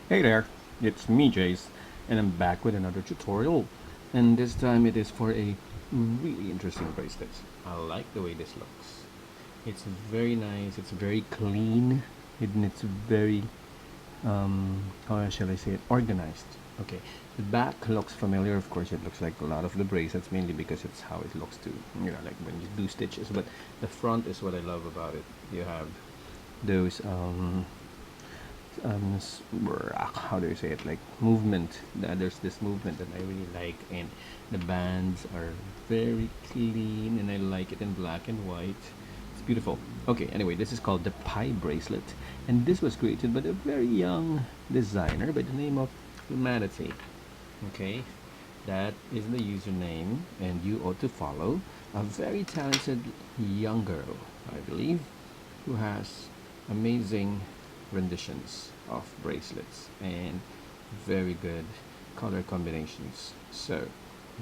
Hey there, it's me Jace, and I'm back with another tutorial. And this time it is for a really interesting bracelet. I like the way this looks. It's very nice, it's very clean, and it's very, how shall I say it, organized. Okay, the back looks familiar, of course it looks like a lot of the bracelets, mainly because it's how it looks too, like when you do stitches. But the front is what I love about it. You have those how do you say it, like movement. There's this movement that I really like, and the bands are very clean, and I like it in black and white. It's beautiful. Okay, anyway, this is called the pie bracelet, and this was created by a very young designer by the name of Humanity. Okay, that is the username, and you ought to follow a very talented young girl, I believe, who has amazing renditions of bracelets and very good color combinations. So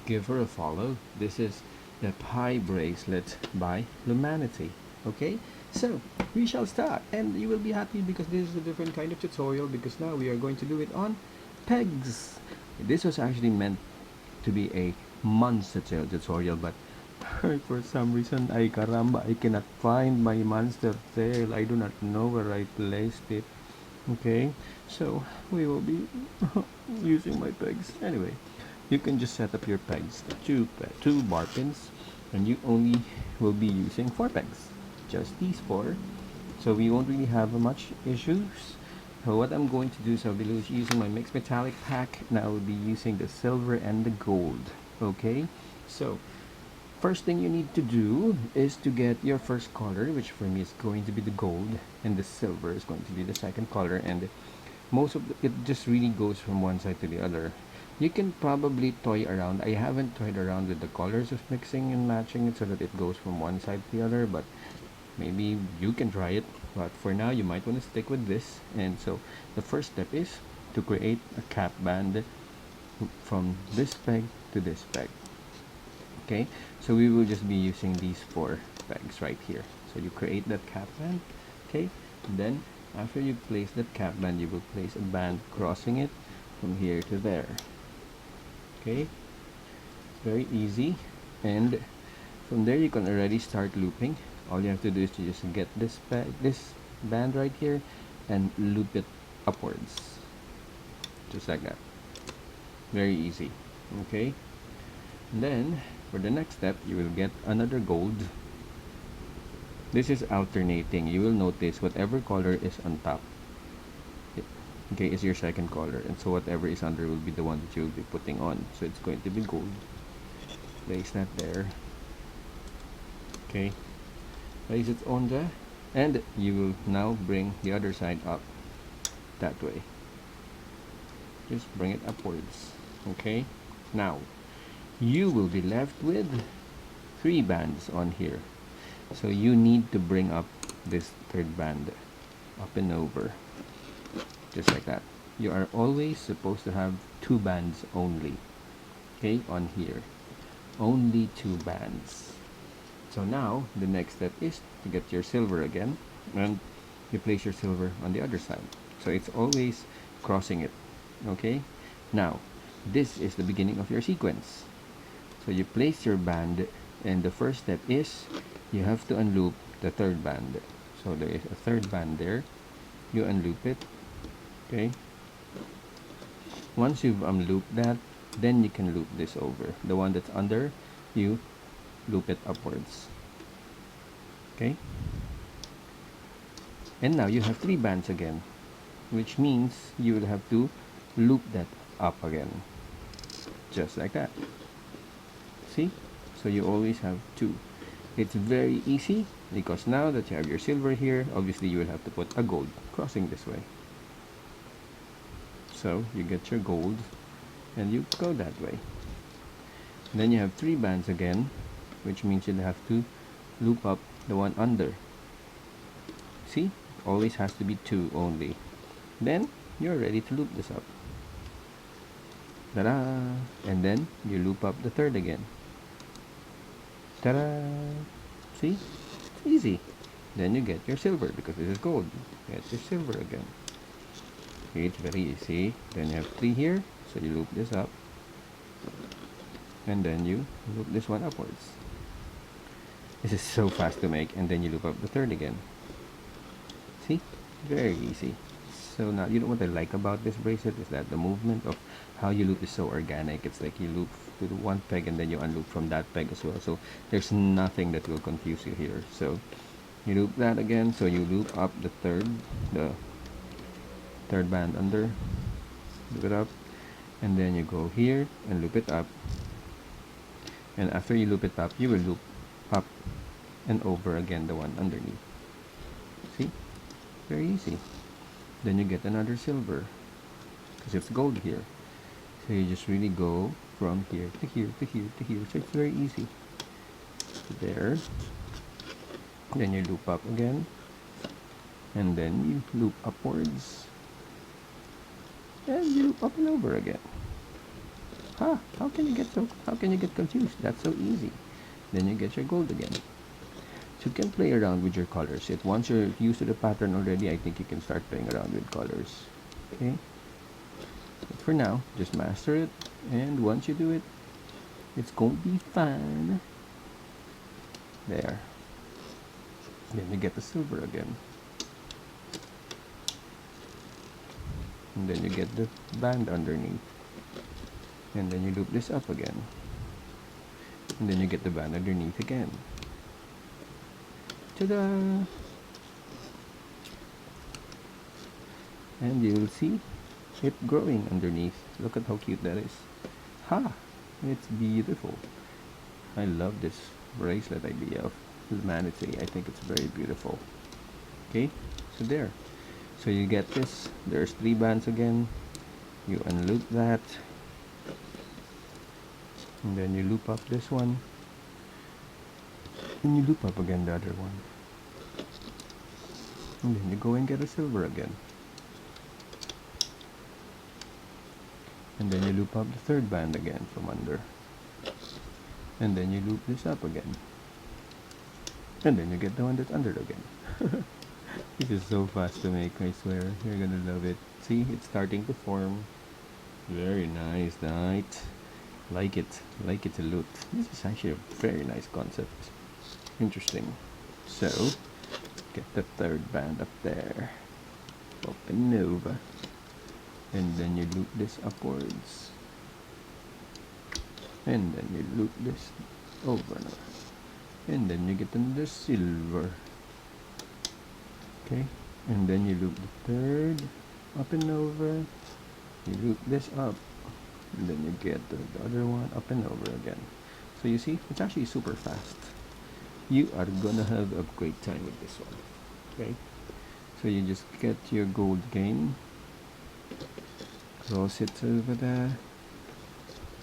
give her a follow. This is the pie bracelet by Humanity. Okay, so we shall start, and you will be happy because this is a different kind of tutorial, because now we are going to do it on pegs. This was actually meant to be a monster tail tutorial, but for some reason, ay caramba, I cannot find my monster tail. I do not know where I placed it. Okay, so we will be using my pegs. Anyway, you can just set up your pegs, two bar pins, and you only will be using 4 pegs, just these 4. So we won't really have much issues. So what I'm going to do is I'll be using my mixed metallic pack, and I will be using the silver and the gold. Okay, so first thing you need to do is to get your first color, which for me is going to be the gold, and the silver is going to be the second color. And most of it just really goes from one side to the other. You can probably toy around. I haven't toyed around with the colors of mixing and matching it so that it goes from one side to the other, but maybe you can try it. But for now, you might want to stick with this. And so the first step is to create a cap band from this peg to this peg. Okay, so we will just be using these 4 pegs right here. So you create that cap band. Okay, and then after you place that cap band, you will place a band crossing it from here to there. Okay, very easy. And from there you can already start looping. All you have to do is to just get this band right here and loop it upwards, just like that. Very easy. Okay, and then for the next step, you will get another gold. This is alternating. You will notice whatever color is on top, okay, is your second color, and so whatever is under will be the one that you'll be putting on. So it's going to be gold. Place that there. Okay, place it on there, and you will now bring the other side up that way. Just bring it upwards. Okay, now you will be left with 3 bands on here. So you need to bring up this third band up and over, just like that. You are always supposed to have 2 bands only, okay, on here. Only 2 bands. So now the next step is to get your silver again, and you place your silver on the other side. So it's always crossing it, okay? Now, this is the beginning of your sequence. So you place your band, and the first step is you have to unloop the third band. So there is a third band there. You unloop it. Okay. Once you've unlooped that, then you can loop this over. The one that's under, you loop it upwards. Okay. And now you have 3 bands again, which means you will have to loop that up again, just like that. See? So you always have 2. It's very easy, because now that you have your silver here, obviously you will have to put a gold crossing this way. So you get your gold and you go that way. And then you have 3 bands again, which means you'll have to loop up the one under. See? Always has to be 2 only. Then you're ready to loop this up. Ta-da! And then you loop up the third again. Ta-da! See? It's easy. Then you get your silver, because this is gold. Get your silver again. See, it's very easy. Then you have 3 here, so you loop this up, and then you loop this one upwards. This is so fast to make, and then you loop up the third again. See, very easy. So now, you know what I like about this bracelet is that the movement of how you loop is so organic. It's like you loop to the one peg and then you unloop from that peg as well. So there's nothing that will confuse you here. So you loop that again. So you loop up the third band under, loop it up, and then you go here and loop it up. And after you loop it up, you will loop up and over again the one underneath. See, very easy. Then you get another silver because it's gold here. So you just really go from here to here to here to here. So it's very easy. There. Then you loop up again, and then you loop upwards, and you loop up and over again. How can you get confused? That's so easy. Then you get your gold again. So you can play around with your colors. Once you're used to the pattern already, I think you can start playing around with colors. Okay? But for now, just master it, and once you do it, it's going to be fun. There. Then you get the silver again. And then you get the band underneath. And then you loop this up again. And then you get the band underneath again. Ta-da! And you'll see it growing underneath. Look at how cute that is. It's beautiful. I love this bracelet idea of humanity. I think it's very beautiful. Okay, so there. So you get this. There's 3 bands again. You unloop that. And then you loop up this one. And you loop up again the other one. And then you go and get a silver again. And then you loop up the 3rd band again from under. And then you loop this up again. And then you get the one that's under again. This is so fast to make, I swear. You're gonna love it. See, it's starting to form. Very nice, right? Like it a lot. This is actually a very nice concept. Interesting. So, get the 3rd band up there. Open over. And then you loop this upwards. And then you loop this over now. And then you get another silver. Okay, and then you loop the 3rd up and over. You loop this up, and then you get the other one up and over again. So you see, it's actually super fast. You are gonna have a great time with this one. Okay, so you just get your gold again, cross it over there,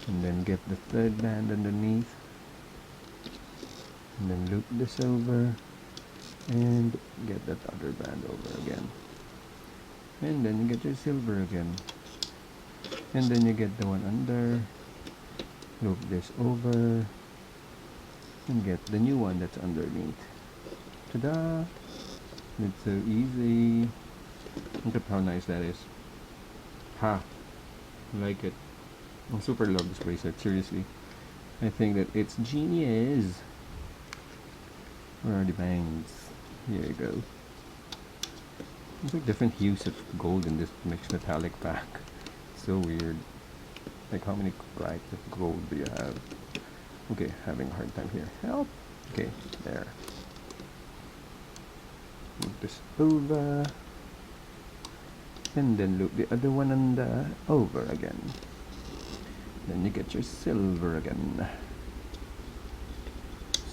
and then get the 3rd band underneath, and then loop this over and get that other band over again, and then you get your silver again, and then you get the one under, loop this over, and get the new one that's underneath. Ta-da! It's so easy. Look at how nice that is. I like it. I super love this bracelet, seriously. I think that it's genius. Where are the bands? Here you go. There's like different hues of gold in this mixed metallic pack. So weird. Like, how many brights of gold do you have? Okay, having a hard time here. Help! Okay, there. Move this over. And then loop the other one under over again. Then you get your silver again.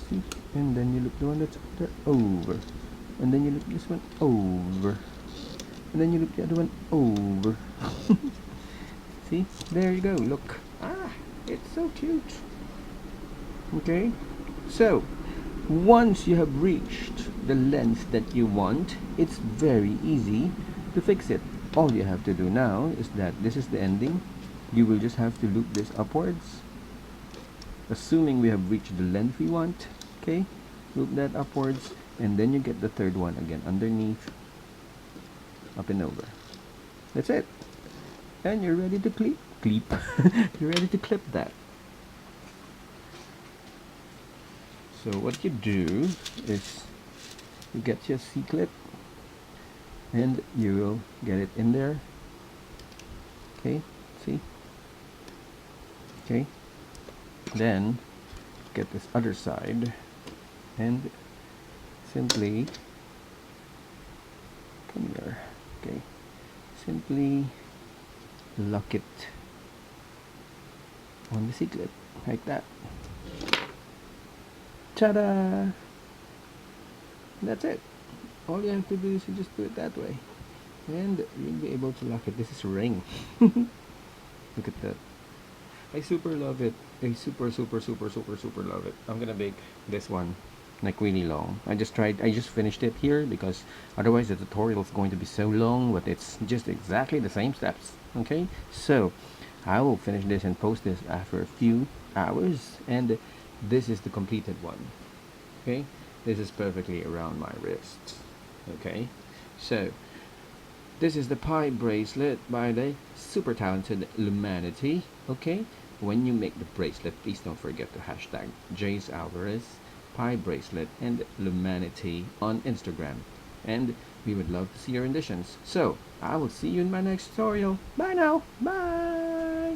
See? And then you loop the one that's under over. And then you loop this one over. And then you loop the other one over. See? There you go. Look. It's so cute. Okay? So, once you have reached the length that you want, it's very easy to fix it. All you have to do now is that this is the ending. You will just have to loop this upwards. Assuming we have reached the length we want. Okay? Loop that upwards. And then you get the 3rd one again underneath, up and over. That's it. And you're ready to clip. You're ready to clip that. So what you do is you get your C-clip and you will get it in there. Okay, see? Okay, then get this other side and simply come here. Okay, simply lock it on the C-clip like that. Ta-da! That's it. All you have to do is you just do it that way, and you'll be able to lock it. This is a ring. Look at that. I super love it. I super love it. I'm gonna bake this one like really long. I just finished it here because otherwise the tutorial is going to be so long, but it's just exactly the same steps. Okay, so I will finish this and post this after a few hours, and this is the completed one. Okay, this is perfectly around my wrist. Okay, so this is the pie bracelet by the super talented Lumanity. Okay, when you make the bracelet, please don't forget to hashtag Jace Alvarez, pie bracelet, and Lumanity on Instagram. And we would love to see your renditions. So, I will see you in my next tutorial. Bye now. Bye.